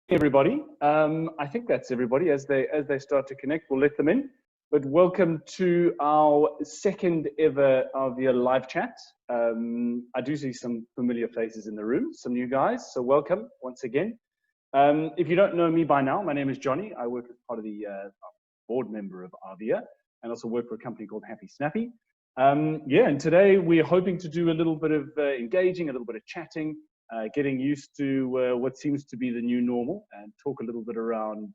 Everybody. I think that's everybody. As they start to connect, we'll let them in. But welcome to our second ever AAVEA Live Chat. I do see some familiar faces in the room, some new guys, so welcome once again. If you don't know me by now, my name is Johnny. I work as part of the board member of AAVEA and also work for a company called Happy Snappy. And today we're hoping to do a little bit of engaging, a little bit of chatting, getting used to what seems to be the new normal, and talk a little bit around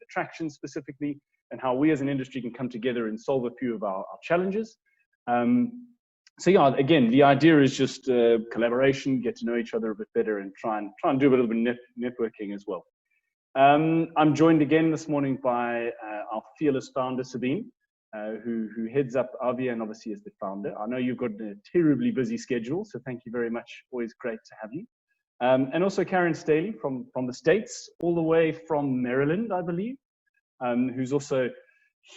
attraction specifically and how we as an industry can come together and solve a few of our challenges. So yeah, again, the idea is just collaboration, get to know each other a bit better, and try and do a little bit of networking as well. I'm joined again this morning by our fearless founder, Sabine, who heads up AAVEA and obviously is the founder. I know you've got a terribly busy schedule, so thank you very much. Always great to have you. And also Karen Staley from the States, all the way from Maryland, I believe, who's also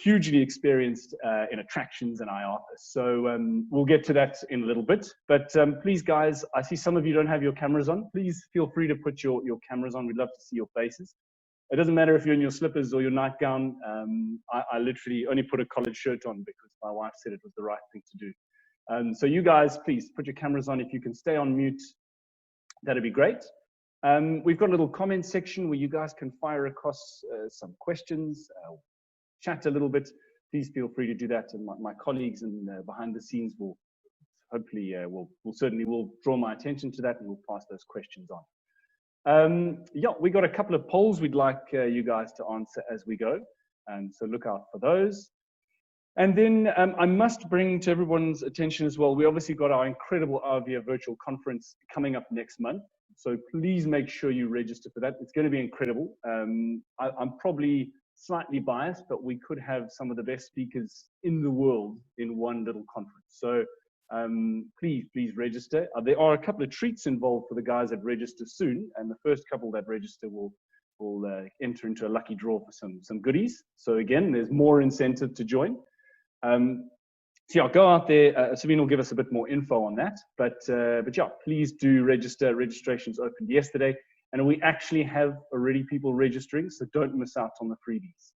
hugely experienced in attractions and IATA. So we'll get to that in a little bit. But please, guys, I see some of you don't have your cameras on. Please feel free to put your cameras on. We'd love to see your faces. It doesn't matter if you're in your slippers or your nightgown. I literally only put a collared shirt on because my wife said it was the right thing to do. So you guys, please put your cameras on. If you can stay on mute, that'd be great. We've got a little comment section where you guys can fire across some questions, chat a little bit. Please feel free to do that. And my colleagues and behind the scenes will hopefully, will certainly draw my attention to that, and we'll pass those questions on. Yeah, we got a couple of polls we'd like you guys to answer as we go, so look out for those. And then I must bring to everyone's attention as well, we obviously got our incredible AAVEA virtual conference coming up next month, so please make sure you register for that. It's going to be incredible. I'm probably slightly biased, but we could have some of the best speakers in the world in one little conference. So please register. There are a couple of treats involved for the guys that register soon, and the first couple that register will enter into a lucky draw for some goodies. So again, there's more incentive to join. So yeah, go out there. Sabine will give us a bit more info on that, but yeah, please do register. Registrations opened yesterday, and we actually have already people registering, so don't miss out on the freebies.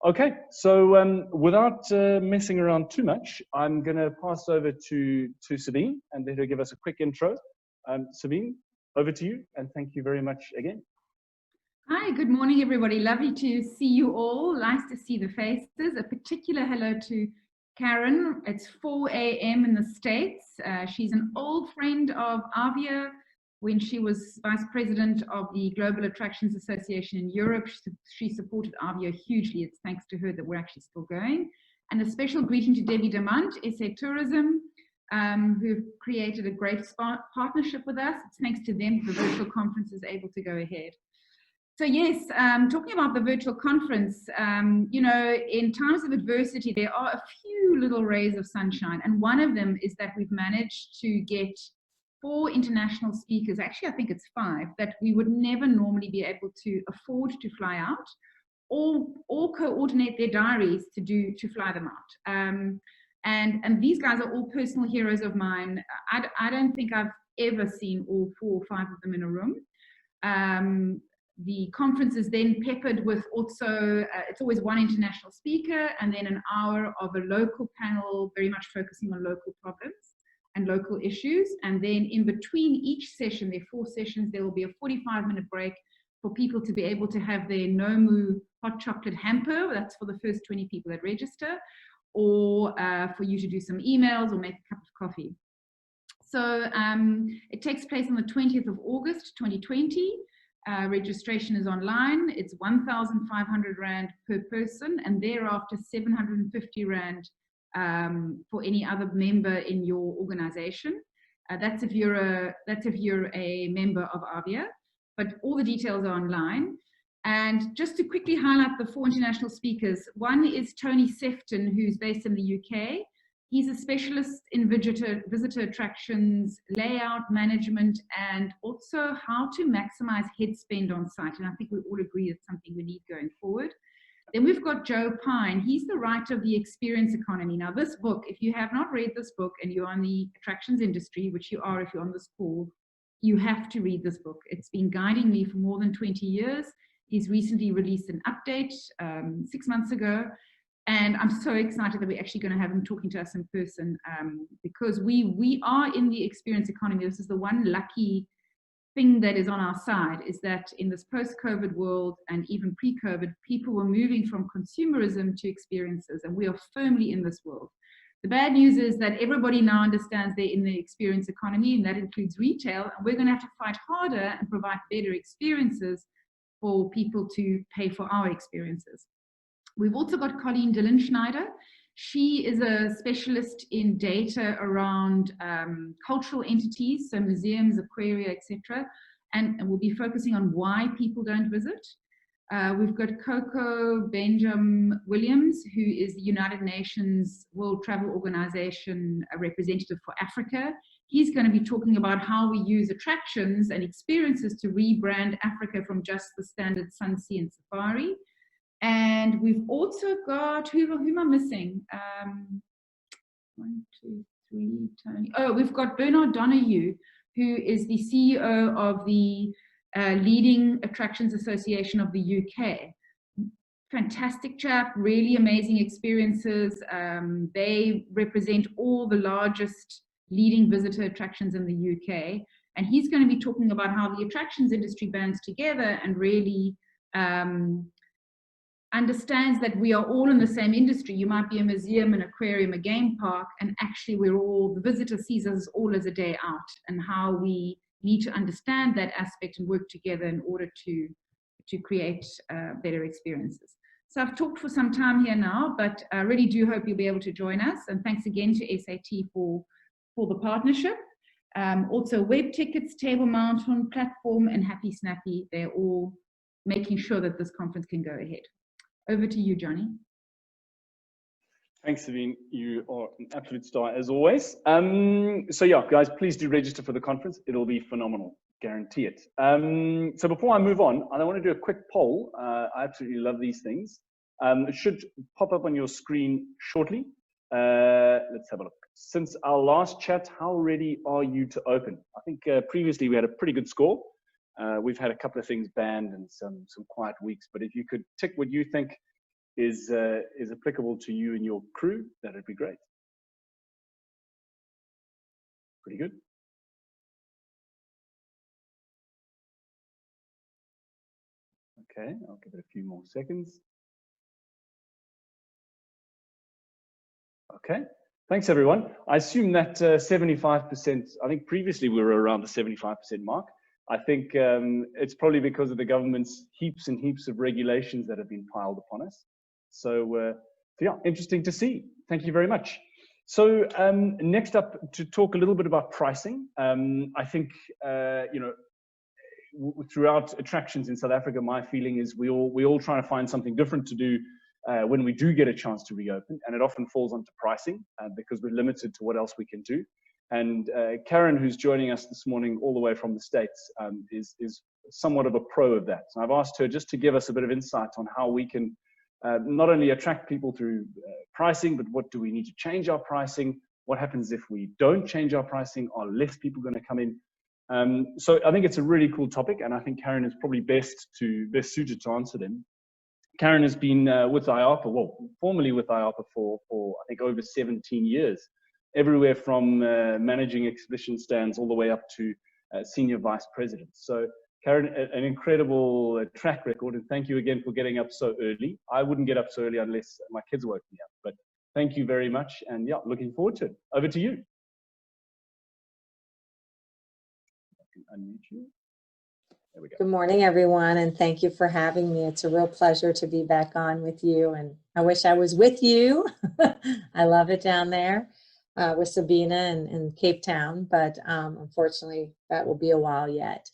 Okay, so without messing around too much, I'm going to pass over to Sabine and let her give us a quick intro. Sabine, over to you, and thank you very much again. Hi, good morning, everybody. Lovely to see you all. Nice to see the faces. A particular hello to Karen. It's 4 a.m. in the States. She's an old friend of AAVEA. When she was vice president of the Global Attractions Association in Europe, she supported AAVEA hugely. It's thanks to her that we're actually still going. And a special greeting to Debbie Demant, SA Tourism, who've created a great partnership with us. It's thanks to them the virtual conference is able to go ahead. So yes, talking about the virtual conference, you know, in times of adversity, there are a few little rays of sunshine. And one of them is that we've managed to get 4 international speakers, actually I think it's 5, that we would never normally be able to afford to fly out or coordinate their diaries to fly them out. And these guys are all personal heroes of mine. I don't think I've ever seen all 4 or 5 of them in a room. The conference is then peppered with also, it's always one international speaker and then an hour of a local panel, very much focusing on local problems and local issues. And then in between each session, there are 4 sessions, there will be a 45-minute break for people to be able to have their Nomu hot chocolate hamper. That's for the first 20 people that register, or for you to do some emails or make a cup of coffee. So it takes place on the 20th of August, 2020. Registration is online. It's 1,500 Rand per person, and thereafter 750 Rand for any other member in your organization. That's if you're a member of AAVEA, but all the details are online. And just to quickly highlight the 4 international speakers, one is Tony Sefton, who's based in the UK. He's a specialist in visitor attractions, layout management, and also how to maximize head spend on site. And I think we all agree it's something we need going forward. Then we've got Joe Pine. He's the writer of The Experience Economy. Now, this book, if you have not read this book and you're in the attractions industry, which you are if you're on this call, You have to read this book. It's been guiding me for more than 20 years. He's recently released an update 6 months ago. And I'm so excited that we're actually going to have him talking to us in person, because we are in the experience economy. This is the one lucky thing that is on our side, is that in this post-COVID world and even pre-COVID, people were moving from consumerism to experiences, and we are firmly in this world. The bad news is that everybody now understands they're in the experience economy, and that includes retail, and we're going to have to fight harder and provide better experiences for people to pay for our experiences. We've also got Colleen Dillon-Schneider. She is a specialist in data around cultural entities, so museums, aquaria, etc., and we'll be focusing on why people don't visit. We've got Coco Benjamin-Williams, who is the United Nations World Travel Organization representative for Africa. He's going to be talking about how we use attractions and experiences to rebrand Africa from just the standard sun, sea, and safari. And we've also got, who am I missing? 1, 2, 3, Tony. Oh, we've got Bernard Donahue, who is the CEO of the Leading Attractions Association of the UK. Fantastic chap, really amazing experiences. They represent all the largest leading visitor attractions in the UK. And he's going to be talking about how the attractions industry bands together and really understands that we are all in the same industry. You might be a museum, an aquarium, a game park, and actually we're all, the visitor sees us all as a day out, and how we need to understand that aspect and work together in order to create better experiences. So I've talked for some time here now, but I really do hope you'll be able to join us. And thanks again to SAT for the partnership. Also web tickets, Table Mountain, Platform, and Happy Snappy, they're all making sure that this conference can go ahead. Over to you, Johnny. Thanks, Sabine. You are an absolute star as always. So yeah, guys, please do register for the conference. It'll be phenomenal, guarantee it. So before I move on, I want to do a quick poll. I absolutely love these things. It should pop up on your screen shortly. Let's have a look. Since our last chat, how ready are you to open? I think previously we had a pretty good score. We've had a couple of things banned and some quiet weeks, but if you could tick what you think is applicable to you and your crew, that'd be great. Pretty good. Okay, I'll give it a few more seconds. Okay, thanks everyone. I assume that 75%, I think previously we were around the 75% mark. I think it's probably because of the government's heaps and heaps of regulations that have been piled upon us. So yeah, interesting to see. Thank you very much. So next up, to talk a little bit about pricing. I think, you know, throughout attractions in South Africa, my feeling is we all trying to find something different to do when we do get a chance to reopen, and it often falls onto pricing because we're limited to what else we can do. And Karen, who's joining us this morning all the way from the States, is somewhat of a pro of that. So I've asked her just to give us a bit of insight on how we can not only attract people through pricing, but what do we need to change our pricing? What happens if we don't change our pricing? Are less people going to come in? So I think it's a really cool topic, and I think Karen is probably best suited to answer them. Karen has been with IAAPA, well, formerly with IAAPA for I think over 17 years. Everywhere from managing exhibition stands all the way up to senior vice president. So Karen, an incredible track record, and thank you again for getting up so early. I wouldn't get up so early unless my kids woke me up, but thank you very much, and yeah, looking forward to it. Over to you. I can unmute you. There we go. Good morning, everyone, and thank you for having me. It's a real pleasure to be back on with you, and I wish I was with you. I love it down there. With Sabina in Cape Town, but unfortunately that will be a while yet.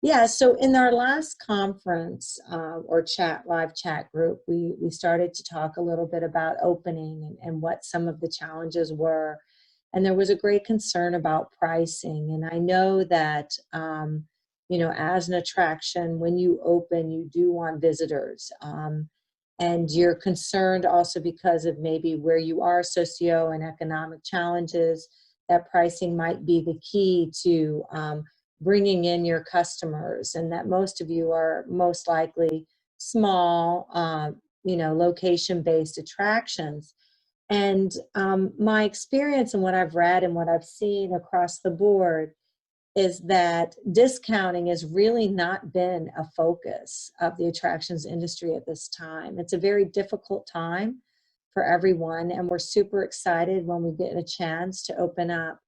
Yeah, so in our last conference or live chat group, we started to talk a little bit about opening and what some of the challenges were. And there was a great concern about pricing. And I know that, you know, as an attraction, when you open, you do want visitors. And you're concerned also because of maybe where you are, socio and economic challenges, that pricing might be the key to bringing in your customers, and that most of you are most likely small, location-based attractions. And my experience and what I've read and what I've seen across the board is that discounting has really not been a focus of the attractions industry at this time. It's a very difficult time for everyone, and we're super excited when we get a chance to open up.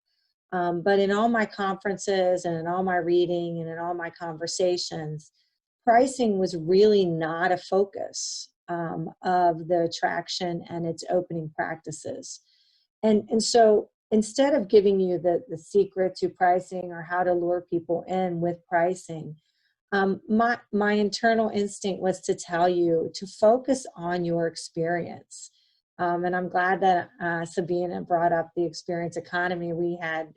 But in all my conferences and in all my reading and in all my conversations, pricing was really not a focus of the attraction and its opening practices. And so instead of giving you the secret to pricing or how to lure people in with pricing, my internal instinct was to tell you to focus on your experience. And I'm glad that Sabina brought up the experience economy. We had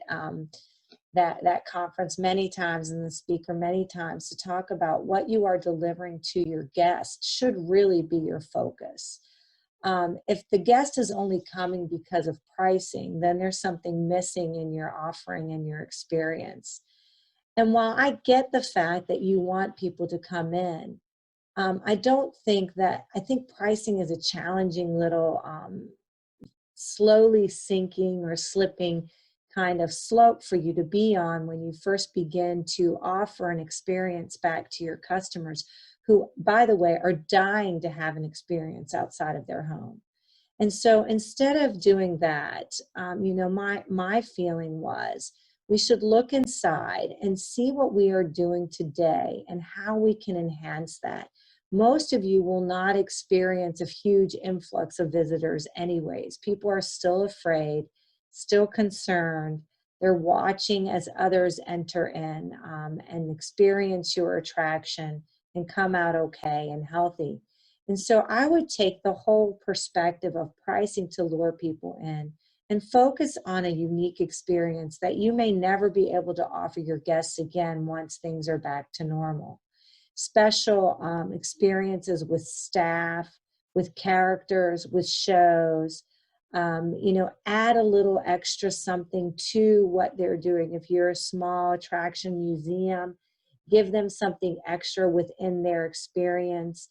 that conference many times and the speaker many times to talk about what you are delivering to your guests should really be your focus. If the guest is only coming because of pricing, then there's something missing in your offering and your experience. And while I get the fact that you want people to come in, I think pricing is a challenging little slowly sinking or slipping kind of slope for you to be on when you first begin to offer an experience back to your customers, who, by the way, are dying to have an experience outside of their home. And so instead of doing that, my feeling was we should look inside and see what we are doing today and how we can enhance that. Most of you will not experience a huge influx of visitors anyways. People are still afraid, still concerned. They're watching as others enter in and experience your attraction and come out okay and healthy. And so I would take the whole perspective of pricing to lure people in and focus on a unique experience that you may never be able to offer your guests again once things are back to normal. Special experiences with staff, with characters, with shows, add a little extra something to what they're doing. If you're a small attraction museum, give them something extra within their experience.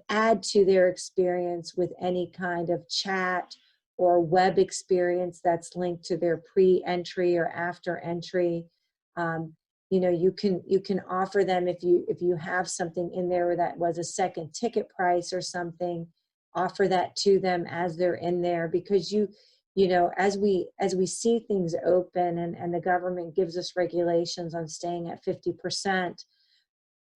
Add to their experience with any kind of chat or web experience that's linked to their pre-entry or after entry. You can offer them, if you have something in there that was a second ticket price or something, offer that to them as they're in there, because as we see things open and the government gives us regulations on staying at 50%,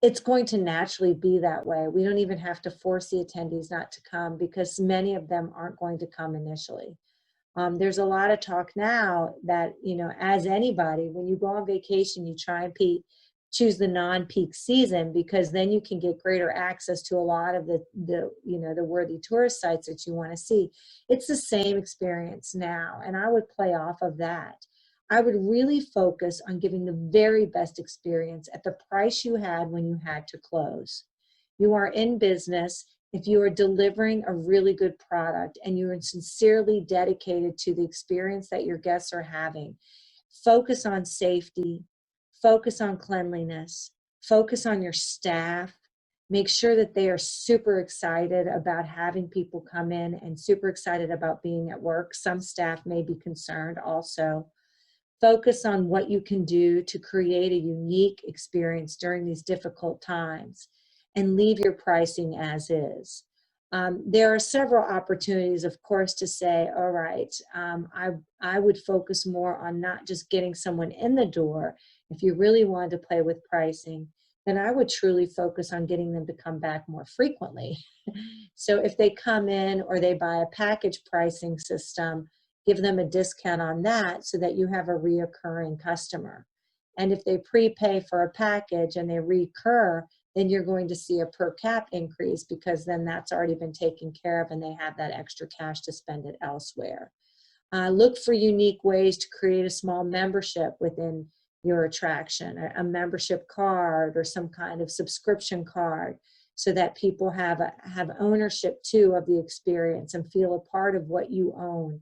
it's going to naturally be that way. We don't even have to force the attendees not to come, because many of them aren't going to come initially. There's a lot of talk now that, as anybody, when you go on vacation, you try and choose the non-peak season, because then you can get greater access to a lot of the worthy tourist sites that you want to see. It's the same experience now, and I would play off of that. I would really focus on giving the very best experience at the price you had when you had to close. You are in business. If you are delivering a really good product and you are sincerely dedicated to the experience that your guests are having, focus on safety, focus on cleanliness, focus on your staff. Make sure that they are super excited about having people come in and super excited about being at work. Some staff may be concerned also. Focus on what you can do to create a unique experience during these difficult times, and leave your pricing as is. There are several opportunities, of course, to say, all right, I would focus more on not just getting someone in the door. If you really wanted to play with pricing, then I would truly focus on getting them to come back more frequently. So if they come in or they buy a package pricing system, give them a discount on that so that you have a reoccurring customer. And if they prepay for a package and they recur, then you're going to see a per cap increase, because then that's already been taken care of and they have that extra cash to spend it elsewhere. Look for unique ways to create a small membership within your attraction, a membership card or some kind of subscription card, so that people have ownership too of the experience and feel a part of what you own.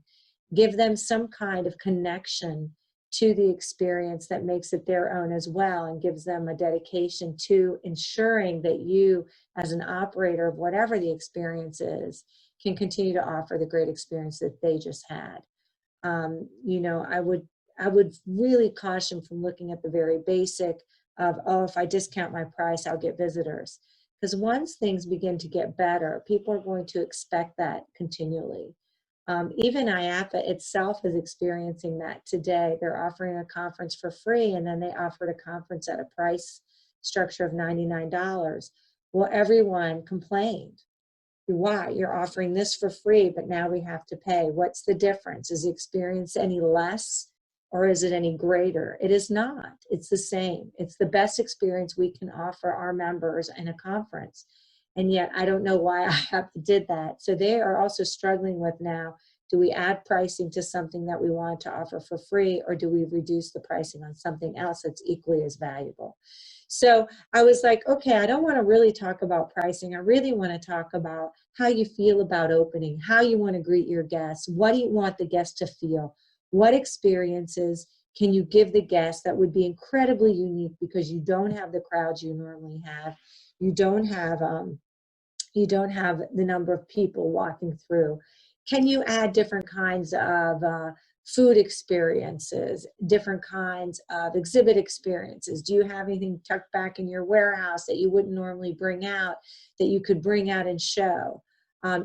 Give them some kind of connection to the experience that makes it their own as well, and gives them a dedication to ensuring that you, as an operator of whatever the experience is, can continue to offer the great experience that they just had. You know, I would really caution from looking at the very basic of, oh, if I discount my price, I'll get visitors. Because once things begin to get better, people are going to expect that continually. Even IAAPA itself is experiencing that today. They're offering a conference for free, and then they offered a conference at a price structure of $99. Well, everyone complained. Why? You're offering this for free, but now we have to pay. What's the difference? Is the experience any less, or is it any greater? It is not. It's the same. It's the best experience we can offer our members in a conference. And yet, I don't know why IAAPA did that. So they are also struggling with now, do we add pricing to something that we want to offer for free, or do we reduce the pricing on something else that's equally as valuable? So I was like, okay, I don't want to really talk about pricing. I really want to talk about how you feel about opening, how you want to greet your guests. What do you want the guests to feel? What experiences can you give the guests that would be incredibly unique, because you don't have the crowds you normally have. You don't have the number of people walking through. Can you add different kinds of food experiences, different kinds of exhibit experiences? Do you have anything tucked back in your warehouse that you wouldn't normally bring out, that you could bring out and show?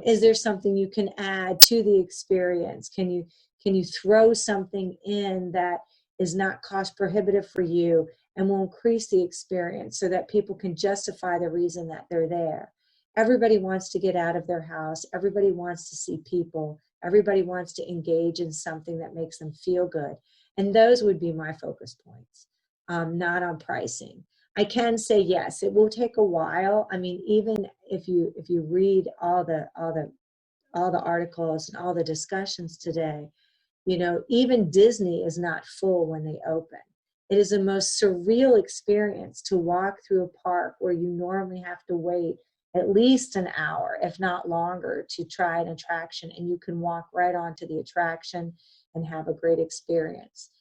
Is there something you can add to the experience? Can you throw something in that is not cost prohibitive for you and will increase the experience so that people can justify the reason that they're there? Everybody wants to get out of their house. Everybody wants to see people. Everybody wants to engage in something that makes them feel good. And those would be my focus points, not on pricing. I can say, yes, it will take a while. I mean, even if you read all the articles and all the discussions today, you know, even Disney is not full when they open. It is the most surreal experience to walk through a park where you normally have to wait at least an hour, if not longer, to try an attraction, and you can walk right onto the attraction and have a great experience.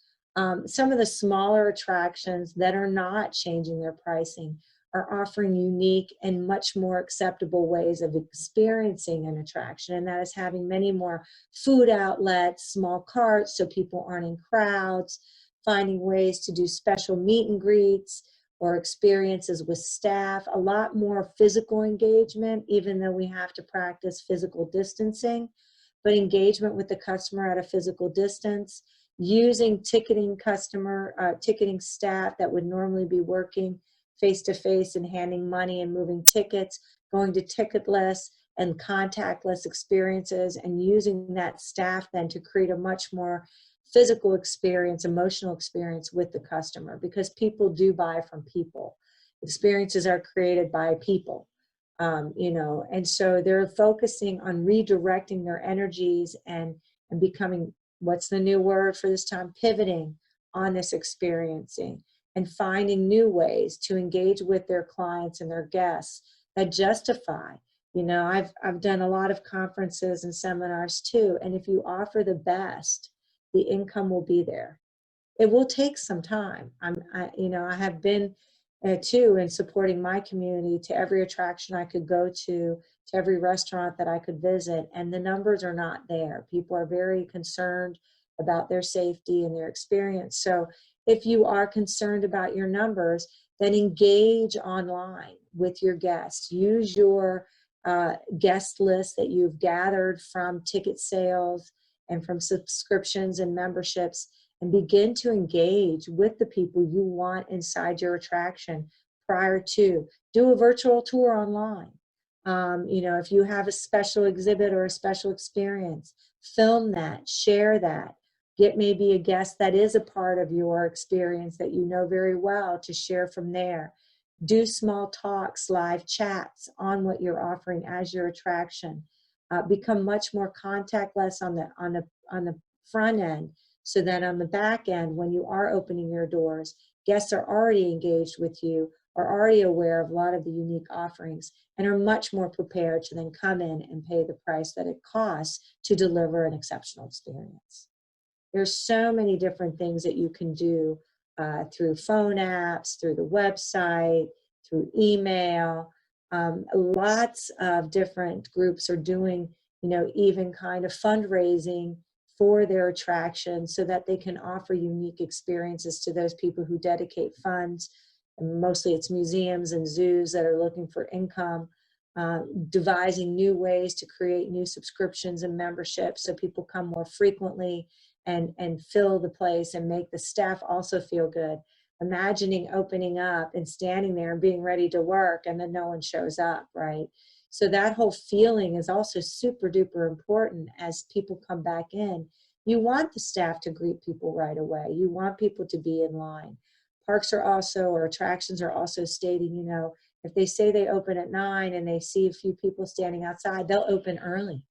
Some of the smaller attractions that are not changing their pricing are offering unique and much more acceptable ways of experiencing an attraction, and that is having many more food outlets, small carts so people aren't in crowds, finding ways to do special meet and greets or experiences with staff, a lot more physical engagement, even though we have to practice physical distancing, but engagement with the customer at a physical distance, using ticketing staff that would normally be working face-to-face and handing money and moving tickets, going to ticketless and contactless experiences, and using that staff then to create a much more physical experience, emotional experience with the customer, because people do buy from people. Experiences are created by people, you know, and so they're focusing on redirecting their energies and becoming, what's the new word for this time, pivoting on this experiencing and finding new ways to engage with their clients and their guests that justify. You know, I've done a lot of conferences and seminars too, and if you offer the best, the income will be there. It will take some time. I have been too in supporting my community to every attraction I could go to every restaurant that I could visit, and the numbers are not there. People are very concerned about their safety and their experience. So if you are concerned about your numbers, then engage online with your guests. Use your guest list that you've gathered from ticket sales and from subscriptions and memberships, and begin to engage with the people you want inside your attraction prior to. Do a virtual tour online. You know, if you have a special exhibit or a special experience, film that, share that. Get maybe a guest that is a part of your experience that you know very well to share from there. Do small talks, live chats on what you're offering as your attraction. Become much more contactless on the front end, so that on the back end, when you are opening your doors, guests are already engaged with you, are already aware of a lot of the unique offerings, and are much more prepared to then come in and pay the price that it costs to deliver an exceptional experience. There's so many different things that you can do through phone apps, through the website, through email. Lots of different groups are doing, even kind of fundraising for their attraction so that they can offer unique experiences to those people who dedicate funds. And mostly it's museums and zoos that are looking for income, devising new ways to create new subscriptions and memberships so people come more frequently and fill the place and make the staff also feel good. Imagining opening up and standing there and being ready to work and then no one shows up, right? So that whole feeling is also super duper important as people come back in. You want the staff to greet people right away. You want people to be in line. Parks are also, or attractions are also stating, if they say they open at 9 and they see a few people standing outside, they'll open early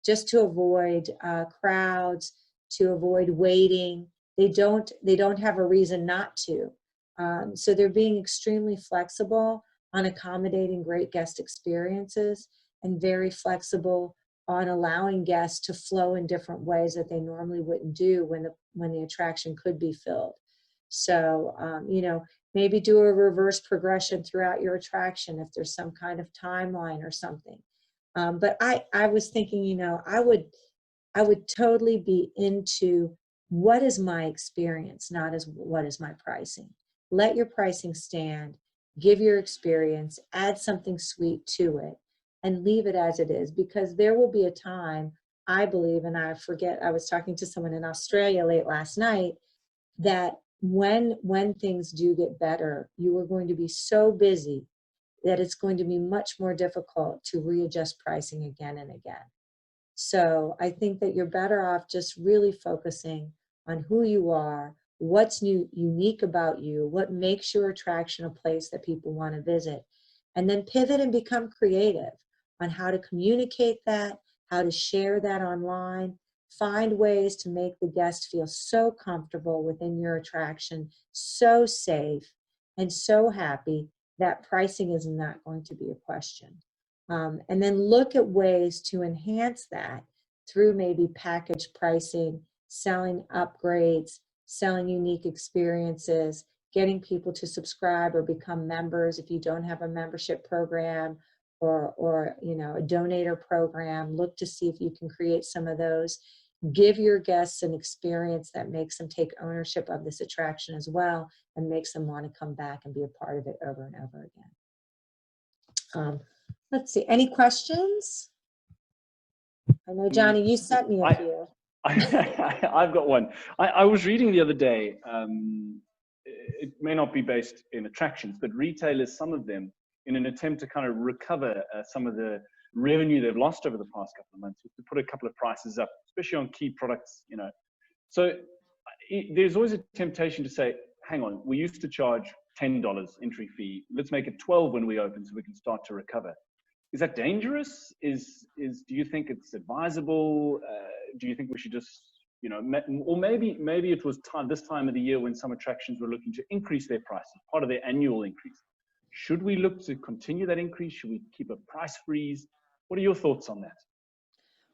just to avoid crowds, to avoid waiting. They don't have a reason not to. So they're being extremely flexible on accommodating great guest experiences and very flexible on allowing guests to flow in different ways that they normally wouldn't do when the attraction could be filled. So, maybe do a reverse progression throughout your attraction if there's some kind of timeline or something. But I was thinking, I would totally be into what is my experience, not as what is my pricing. Let your pricing stand, give your experience, add something sweet to it, and leave it as it is, because there will be a time, I believe, and I forget, I was talking to someone in Australia late last night, that when things do get better, you are going to be so busy that it's going to be much more difficult to readjust pricing again and again. So I think that you're better off just really focusing on who you are, what's unique about you, what makes your attraction a place that people want to visit, and then pivot and become creative on how to communicate that, how to share that online. Find ways to make the guest feel so comfortable within your attraction, so safe, and so happy that pricing is not going to be a question. And then look at ways to enhance that through maybe package pricing, selling upgrades, selling unique experiences, getting people to subscribe or become members if you don't have a membership program, or a donator program. Look to see if you can create some of those. Give your guests an experience that makes them take ownership of this attraction as well and makes them want to come back and be a part of it over and over again. Let's see, any questions? I know, Johnny, you sent me a few. I've got one. I was reading the other day, it may not be based in attractions, but retailers, some of them, in an attempt to kind of recover some of the revenue they've lost over the past couple of months, to put a couple of prices up, especially on key products, So there's always a temptation to say, hang on, we used to charge $10 entry fee. Let's make it 12 when we open so we can start to recover. Is that dangerous? Do you think it's advisable? Do you think we should just, or maybe it was this time of the year when some attractions were looking to increase their prices, part of their annual increase. Should we look to continue that increase? Should we keep a price freeze? What are your thoughts on that?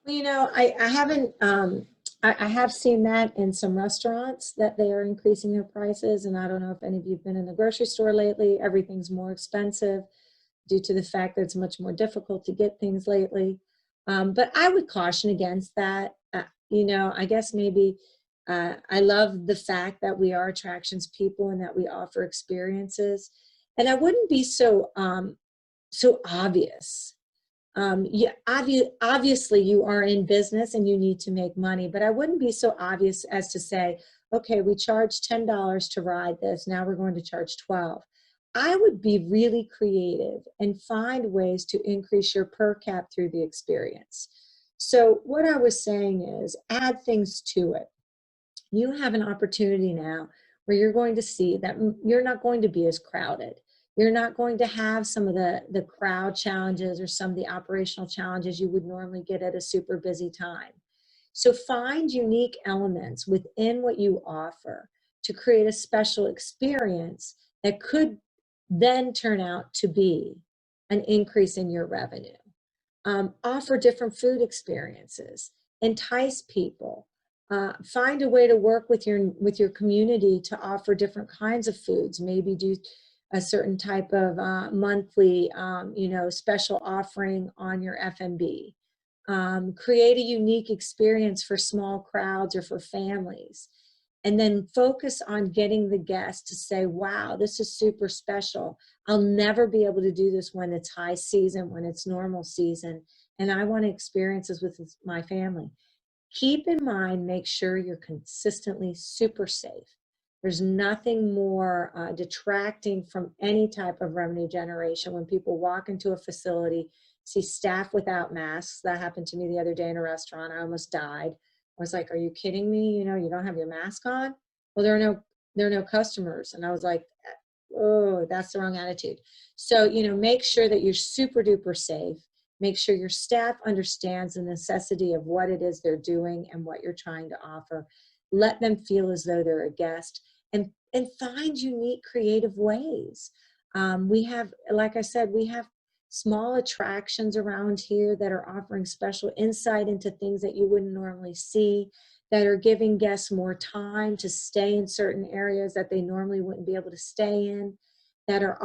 Well, I haven't, I have seen that in some restaurants that they are increasing their prices. And I don't know if any of you have been in the grocery store lately. Everything's more expensive due to the fact that it's much more difficult to get things lately. But I would caution against that. I guess maybe I love the fact that we are attractions people and that we offer experiences. And I wouldn't be so obvious. Obviously you are in business and you need to make money, but I wouldn't be so obvious as to say, okay, we charge $10 to ride this, now we're going to charge $12. I would be really creative and find ways to increase your per cap through the experience. So what I was saying is add things to it. You have an opportunity now where you're going to see that you're not going to be as crowded. You're not going to have some of the crowd challenges or some of the operational challenges you would normally get at a super busy time. So find unique elements within what you offer to create a special experience that could then turn out to be an increase in your revenue. Offer different food experiences, entice people. Find a way to work with your community to offer different kinds of foods. Maybe do a certain type of monthly, special offering on your F&B. Create a unique experience for small crowds or for families. And then focus on getting the guests to say, wow, this is super special. I'll never be able to do this when it's high season, when it's normal season, and I want to experience this with my family. Keep in mind, make sure you're consistently super safe. There's nothing more detracting from any type of revenue generation when people walk into a facility, see staff without masks. That happened to me the other day in a restaurant. I almost died. I was like, are you kidding me? You don't have your mask on? Well, there are no customers. And I was like, oh, that's the wrong attitude. So, make sure that you're super duper safe. Make sure your staff understands the necessity of what it is they're doing and what you're trying to offer. Let them feel as though they're a guest, and find unique, creative ways. We have, like I said, we have small attractions around here that are offering special insight into things that you wouldn't normally see, that are giving guests more time to stay in certain areas that they normally wouldn't be able to stay in, that are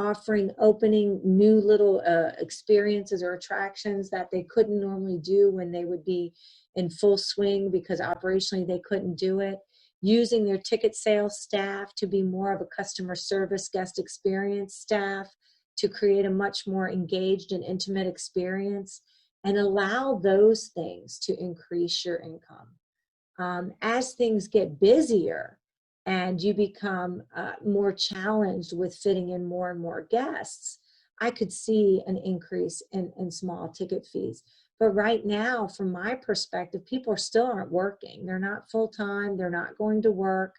opening new little experiences or attractions that they couldn't normally do when they would be in full swing because operationally they couldn't do it. Using their ticket sales staff to be more of a customer service guest experience staff to create a much more engaged and intimate experience, and allow those things to increase your income. As things get busier and you become more challenged with fitting in more and more guests, I could see an increase in small ticket fees. But right now, from my perspective, people still aren't working. They're not full-time, they're not going to work.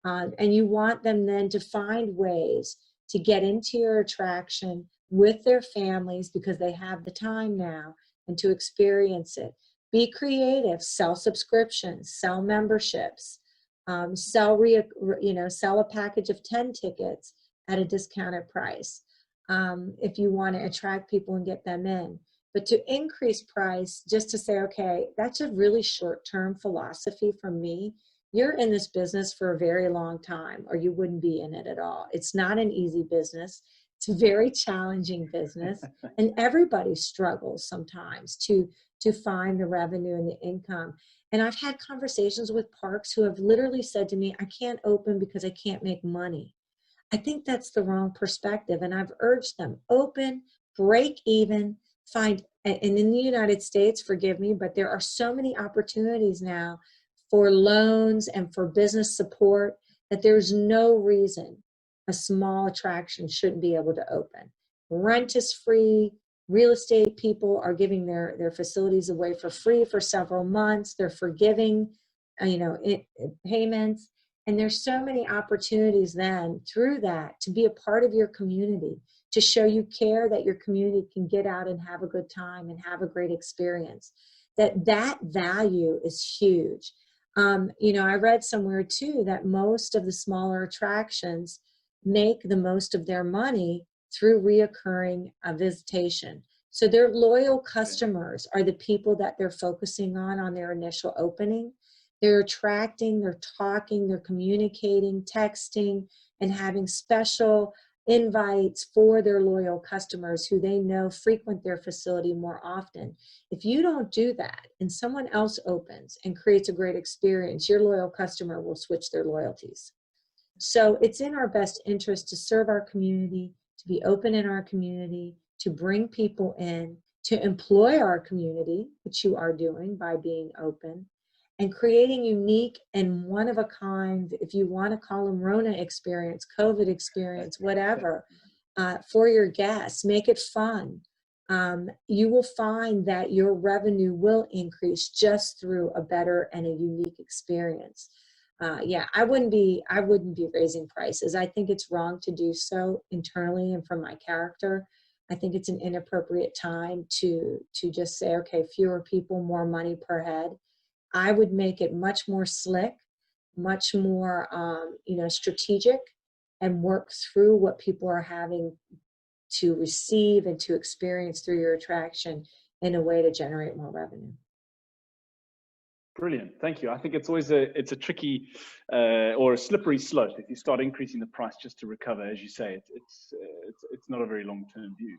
And you want them then to find ways to get into your attraction with their families because they have the time now, and to experience it. Be creative, sell subscriptions, sell memberships, sell a package of 10 tickets at a discounted price if you want to attract people and get them in. But to increase price just to say, okay, that's a really short-term philosophy from me. You're in this business for a very long time, or you wouldn't be in it at all. It's not an easy business. It's a very challenging business, and everybody struggles sometimes to find the revenue and the income. And I've had conversations with parks who have literally said to me, I can't open because I can't make money. I think that's the wrong perspective. And I've urged them, open, break even, find, and in the United States, forgive me, but there are so many opportunities now for loans and for business support that there's no reason a small attraction shouldn't be able to open. Rent is free. Real estate people are giving their facilities away for free for several months. They're forgiving, payments. And there's so many opportunities then through that to be a part of your community, to show you care that your community can get out and have a good time and have a great experience. That value is huge. I read somewhere too that most of the smaller attractions make the most of their money through reoccurring visitation. So their loyal customers are the people that they're focusing on their initial opening. They're attracting, they're talking, they're communicating, texting, and having special invites for their loyal customers who they know frequent their facility more often. If you don't do that and someone else opens and creates a great experience, your loyal customer will switch their loyalties. So it's in our best interest to serve our community, to be open in our community, to bring people in, to employ our community, which you are doing by being open, and creating unique and one-of-a-kind, if you want to call them Rona experience, COVID experience, whatever, for your guests. Make it fun. You will find that your revenue will increase just through a better and a unique experience. I wouldn't be raising prices. I think it's wrong to do so internally and from my character. I think it's an inappropriate time to just say, okay, fewer people, more money per head. I would make it much more slick, much more, strategic, and work through what people are having to receive and to experience through your attraction in a way to generate more revenue. Brilliant, thank you. I think it's always a tricky or a slippery slope if you start increasing the price just to recover. As you say, it's not a very long-term view.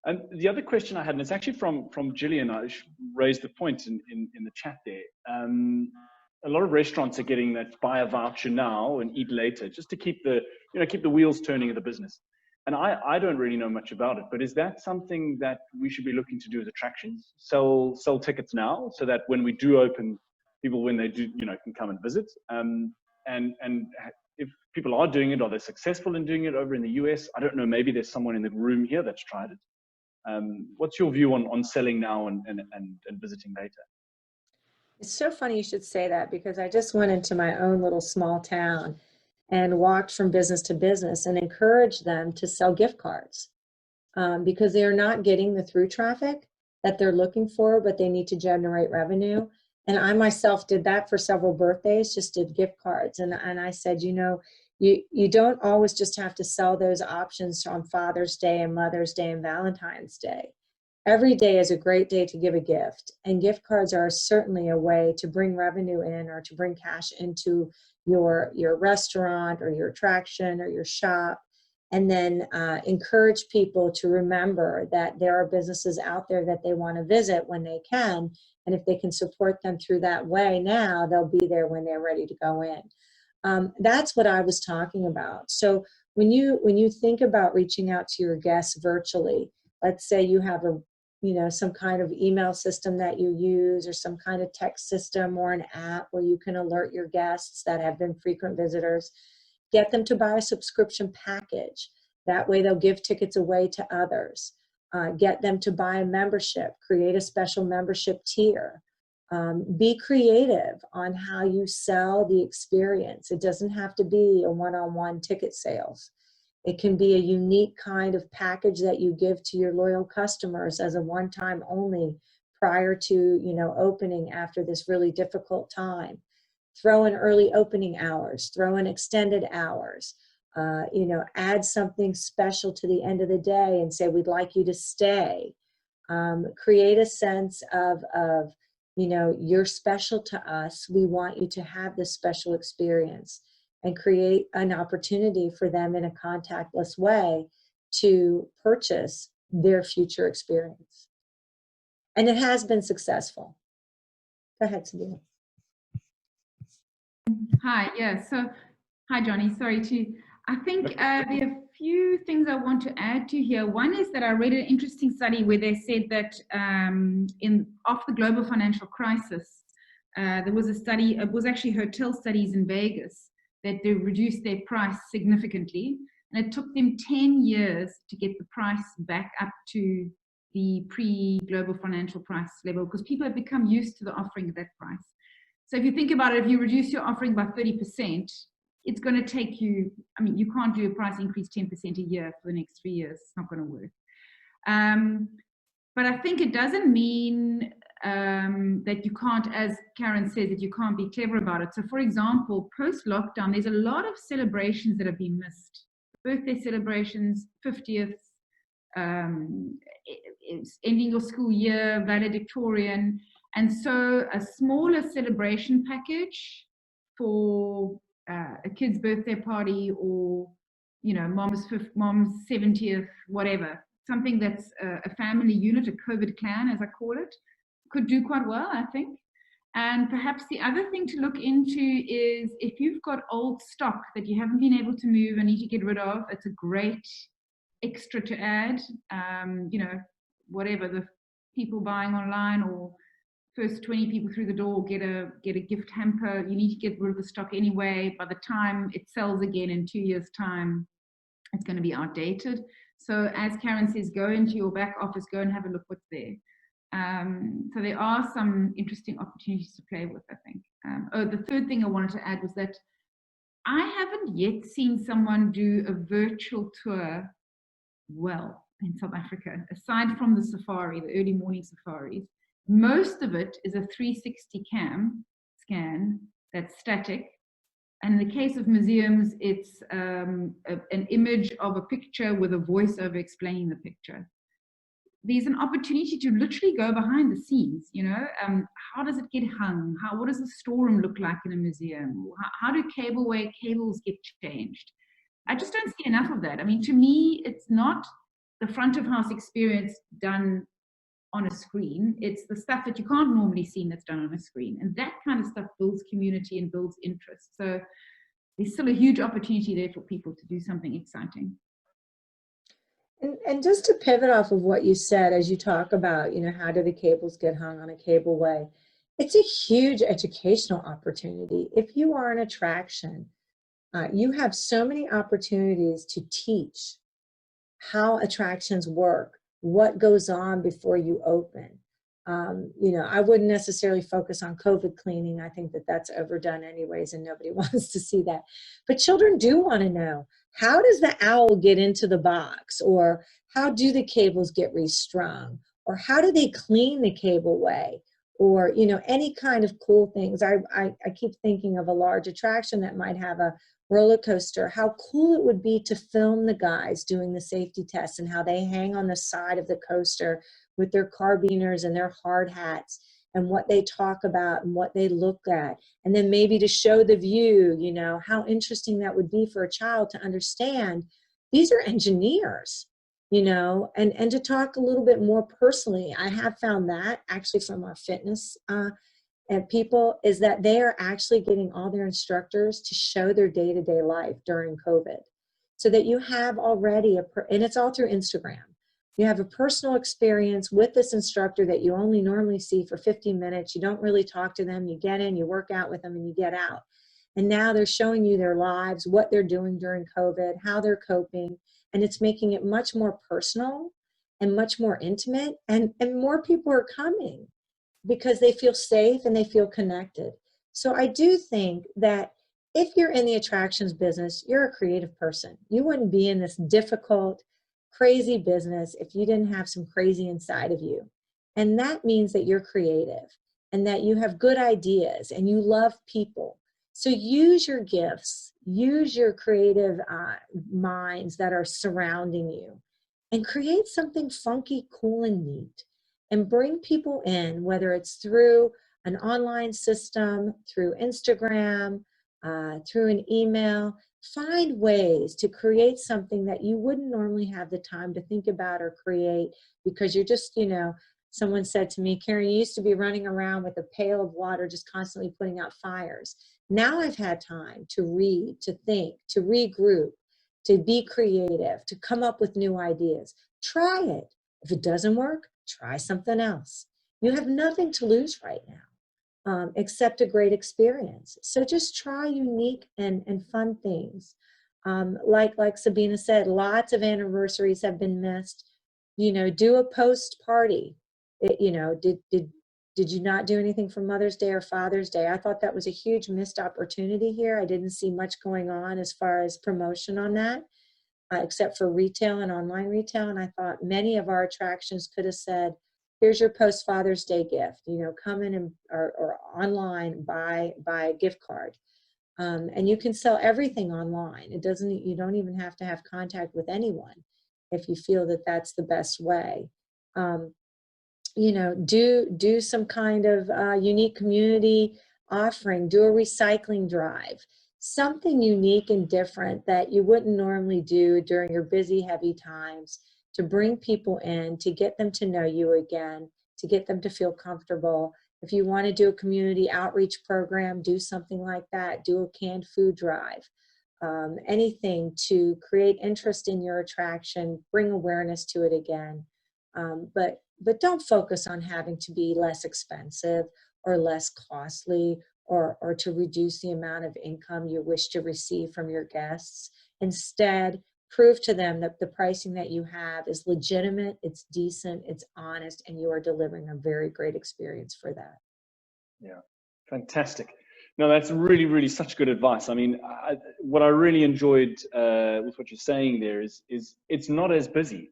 And the other question I had, and it's actually from Gillian, I raised the point in the chat there. A lot of restaurants are getting that buy a voucher now and eat later, just to keep the wheels turning of the business. And I don't really know much about it, but is that something that we should be looking to do as attractions? Sell tickets now, so that when we do open, people, when they do, can come and visit. And if people are doing it, are they successful in doing it over in the US? I don't know. Maybe there's someone in the room here that's tried it. What's your view on selling now and visiting later? It's so funny you should say that, because I just went into my own little small town and walked from business to business and encouraged them to sell gift cards, because they are not getting the through traffic that they're looking for, but they need to generate revenue. And I myself did that for several birthdays, just did gift cards. And I said, you don't always just have to sell those options on Father's Day and Mother's Day and Valentine's Day. Every day is a great day to give a gift, and gift cards are certainly a way to bring revenue in, or to bring cash into your restaurant or your attraction or your shop, and then encourage people to remember that there are businesses out there that they want to visit when they can, and if they can support them through that way now, they'll be there when they're ready to go in. That's what I was talking about. So when you think about reaching out to your guests virtually, let's say you have some kind of email system that you use, or some kind of text system or an app where you can alert your guests that have been frequent visitors, get them to buy a subscription package. That way they'll give tickets away to others. Get them to buy a membership, create a special membership tier. Be creative on how you sell the experience. It doesn't have to be a one-on-one ticket sales. It can be a unique kind of package that you give to your loyal customers as a one-time only prior to, opening after this really difficult time. Throw in early opening hours, throw in extended hours, add something special to the end of the day and say, we'd like you to stay. Create a sense of, you're special to us. We want you to have this special experience, and create an opportunity for them in a contactless way to purchase their future experience. And it has been successful. Go ahead, Sabina. Hi, yeah, so, hi Johnny, I think there are a few things I want to add to here. One is that I read an interesting study where they said that after the global financial crisis, there was a study, it was actually hotel studies in Vegas, that they reduced their price significantly. And it took them 10 years to get the price back up to the pre-global financial price level, because people have become used to the offering at that price. So if you think about it, if you reduce your offering by 30%, it's going to take you, you can't do a price increase 10% a year for the next 3 years. It's not going to work. But I think it doesn't mean that you can't, as Karen said, that you can't be clever about it. So for example, post-lockdown, there's a lot of celebrations that have been missed. Birthday celebrations, 50th, ending your school year, valedictorian. And so a smaller celebration package for a kid's birthday party, or, mom's 70th, whatever, something that's a family unit, a COVID clan, as I call it, could do quite well, I think. And perhaps the other thing to look into is if you've got old stock that you haven't been able to move and need to get rid of, it's a great extra to add. Whatever, the people buying online, or first 20 people through the door get a gift hamper. You need to get rid of the stock anyway. By the time it sells again in 2 years' time, it's going to be outdated. So as Karen says, go into your back office, go and have a look what's there. So there are some interesting opportunities to play with, I think. The third thing I wanted to add was that I haven't yet seen someone do a virtual tour well in South Africa, aside from the safari, the early morning safaris. Most of it is a 360 scan that's static. And in the case of museums, it's an image of a picture with a voiceover explaining the picture. there's an opportunity to literally go behind the scenes, you know. How does it get hung? What does the storeroom look like in a museum? How do cables get changed? I just don't see enough of that. I mean, to me, it's not the front of house experience done on a screen. It's the stuff that you can't normally see that's done on a screen. And that kind of stuff builds community and builds interest. So there's still a huge opportunity there for people to do something exciting. And just to pivot off of what you said, as you talk about, you know, how do the cables get hung on a cable way? It's a huge educational opportunity. If you are an attraction, you have so many opportunities to teach how attractions work, what goes on before you open. You know, I wouldn't necessarily focus on COVID cleaning. I think that that's overdone anyways, and nobody wants to see that. But children do want to know, how does the owl get into the box? Or how do the cables get restrung? Or how do they clean the cableway? Or, you know, any kind of cool things. I keep thinking of a large attraction that might have a roller coaster. How cool it would be to film the guys doing the safety tests and how they hang on the side of the coaster with their carabiners and their hard hats, and what they talk about and what they look at. And then maybe to show the view, you know, how interesting that would be for a child to understand these are engineers, you know, and to talk a little bit more personally. I have found that actually from our fitness and people, is that they are actually getting all their instructors to show their day-to-day life during COVID, so that you have already and it's all through Instagram. You have a personal experience with this instructor that you only normally see for 15 minutes. You don't really talk to them. You get in, you work out with them, and you get out. And now they're showing you their lives, what they're doing during COVID, how they're coping. And it's making it much more personal and much more intimate. And more people are coming because they feel safe and they feel connected. So I do think that if you're in the attractions business, you're a creative person. You wouldn't be in this difficult, crazy business if you didn't have some crazy inside of you. And that means that you're creative and that you have good ideas and you love people. So use your gifts, use your creative minds that are surrounding you, and create something funky, cool, and neat. And bring people in, whether it's through an online system, through Instagram, through an email. Find ways to create something that you wouldn't normally have the time to think about or create, because you're just, you know, someone said to me, Karen, you used to be running around with a pail of water just constantly putting out fires. Now I've had time to read, to think, to regroup, to be creative, to come up with new ideas. Try it. If it doesn't work, try something else. You have nothing to lose right now. Except a great experience. So just try unique and fun things. Like Sabina said, lots of anniversaries have been missed. You know, do a post party. You know, did you not do anything for Mother's Day or Father's Day? I thought that was a huge missed opportunity here. I didn't see much going on as far as promotion on that, except for retail and online retail. And I thought many of our attractions could have said, here's your post Father's Day gift, you know, come in and, or online, buy a gift card. And you can sell everything online. You don't even have to have contact with anyone if you feel that that's the best way. You know, do some kind of unique community offering, do a recycling drive, something unique and different that you wouldn't normally do during your busy, heavy times, to bring people in, to get them to know you again, to get them to feel comfortable. If you want to do a community outreach program, do something like that. Do a canned food drive. Anything to create interest in your attraction, bring awareness to it again. But don't focus on having to be less expensive or less costly, or to reduce the amount of income you wish to receive from your guests. Instead, prove to them that the pricing that you have is legitimate, it's decent, it's honest, and you are delivering a very great experience for that. Yeah, fantastic. No, that's really, really such good advice. I mean, what I really enjoyed with what you're saying there is it's not as busy.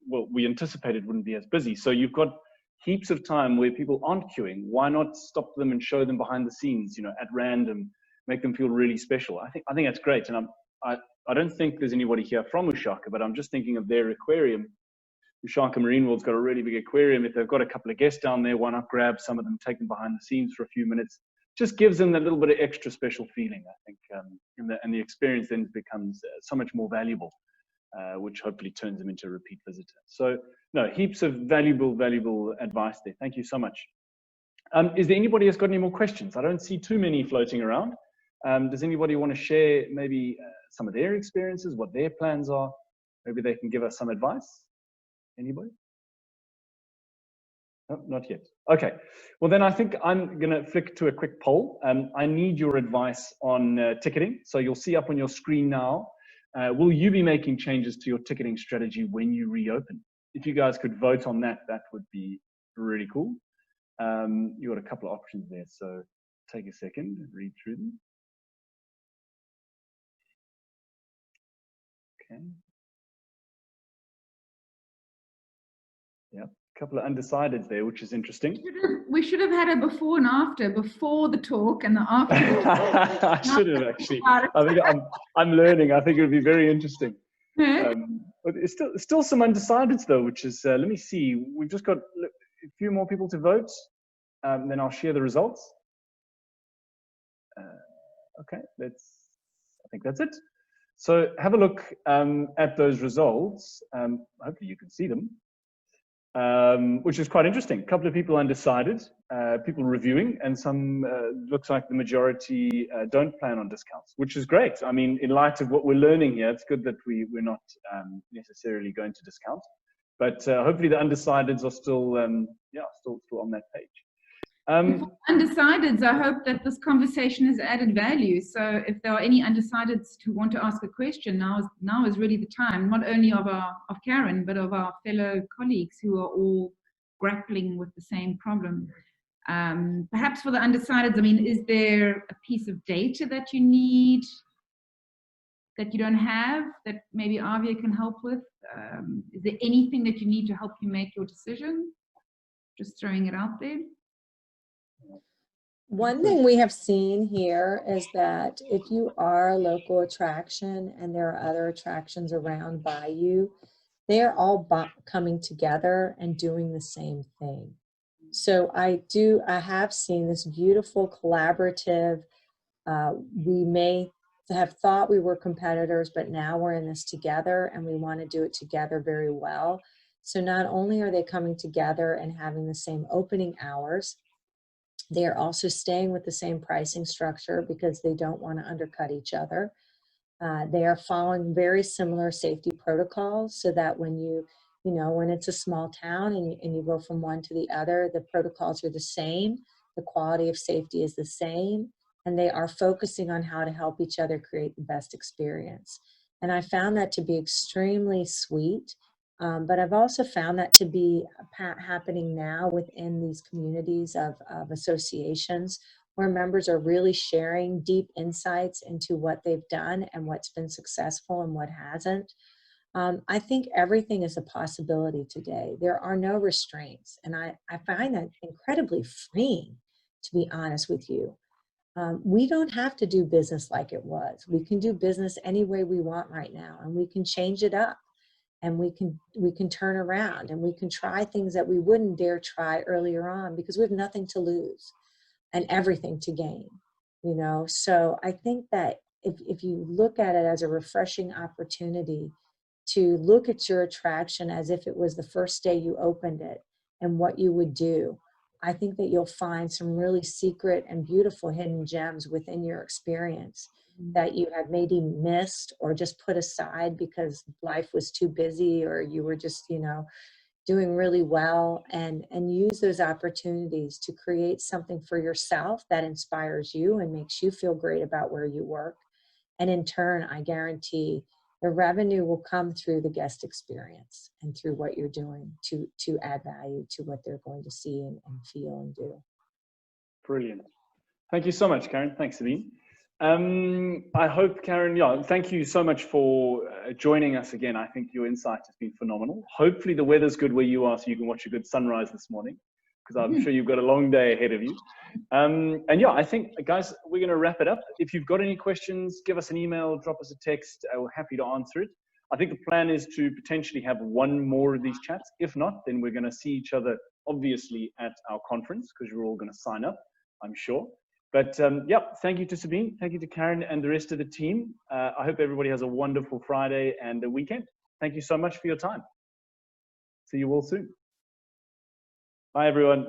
Well, we anticipated it wouldn't be as busy. So you've got heaps of time where people aren't queuing. Why not stop them and show them behind the scenes, you know, at random, make them feel really special? I think that's great. And I don't think there's anybody here from Ushaka, but I'm just thinking of their aquarium. Ushanka Marine World's got a really big aquarium. If they've got a couple of guests down there, why not grab some of them, take them behind the scenes for a few minutes? Just gives them that little bit of extra special feeling, I think, and the experience then becomes so much more valuable, which hopefully turns them into a repeat visitor. So, no, heaps of valuable advice there. Thank you so much. Is there anybody who's got any more questions? I don't see too many floating around. Does anybody want to share maybe some of their experiences, what their plans are? Maybe they can give us some advice. Anybody? No, not yet. Okay. Well, then I think I'm going to flick to a quick poll. I need your advice on ticketing. So you'll see up on your screen now, will you be making changes to your ticketing strategy when you reopen? If you guys could vote on that, that would be really cool. You got a couple of options there. So take a second, read through them. Okay. Yep, a couple of undecideds there, which is interesting. We should have had a before and after, before the talk and the after. I should have actually. I think I'm learning. I think it would be very interesting. But it's still some undecideds though, which is, let me see. We've just got a few more people to vote. Then I'll share the results. Okay, I think that's it. So have a look at those results. Hopefully you can see them. Which is quite interesting. A couple of people undecided, people reviewing, and some looks like the majority don't plan on discounts, which is great. I mean, in light of what we're learning here, it's good that we're not necessarily going to discount, but hopefully the undecideds are still, still on that page. Undecideds, I hope that this conversation has added value. So if there are any undecideds who want to ask a question, now is really the time, not only of Karen, but of our fellow colleagues who are all grappling with the same problem. Perhaps for the undecideds, I mean, is there a piece of data that you need that you don't have that maybe AAVEA can help with? Is there anything that you need to help you make your decision? Just throwing it out there. One thing we have seen here is that if you are a local attraction and there are other attractions around by you, they're all coming together and doing the same thing. So I have seen this beautiful collaborative, we may have thought we were competitors, but now we're in this together and we want to do it together very well. So not only are they coming together and having the same opening hours, they are also staying with the same pricing structure because they don't want to undercut each other. They are following very similar safety protocols so that when when it's a small town and you go from one to the other, the protocols are the same, the quality of safety is the same, and they are focusing on how to help each other create the best experience. And I found that to be extremely sweet. But I've also found that to be happening now within these communities of associations where members are really sharing deep insights into what they've done and what's been successful and what hasn't. I think everything is a possibility today. There are no restraints. And I find that incredibly freeing, to be honest with you. We don't have to do business like it was. We can do business any way we want right now, and we can change it up. And we can turn around and we can try things that we wouldn't dare try earlier on because we have nothing to lose and everything to gain, So I think that if you look at it as a refreshing opportunity to look at your attraction as if it was the first day you opened it and what you would do, I think that you'll find some really secret and beautiful hidden gems within your experience that you have maybe missed or just put aside because life was too busy or you were just, doing really well, and use those opportunities to create something for yourself that inspires you and makes you feel great about where you work. And in turn, I guarantee the revenue will come through the guest experience and through what you're doing to add value to what they're going to see and feel and do. Brilliant. Thank you so much, Karen. Thanks, Sabine. I hope, Karen, thank you so much for joining us again. I think your insight has been phenomenal. Hopefully the weather's good where you are so you can watch a good sunrise this morning, because I'm sure you've got a long day ahead of you. I think, guys, we're going to wrap it up. If you've got any questions, give us an email, drop us a text. We're happy to answer it. I think the plan is to potentially have one more of these chats. If not, then we're going to see each other, obviously, at our conference, because you're all going to sign up, I'm sure. But yeah, thank you to Sabine, thank you to Karen and the rest of the team. I hope everybody has a wonderful Friday and a weekend. Thank you so much for your time. See you all soon. Bye, everyone.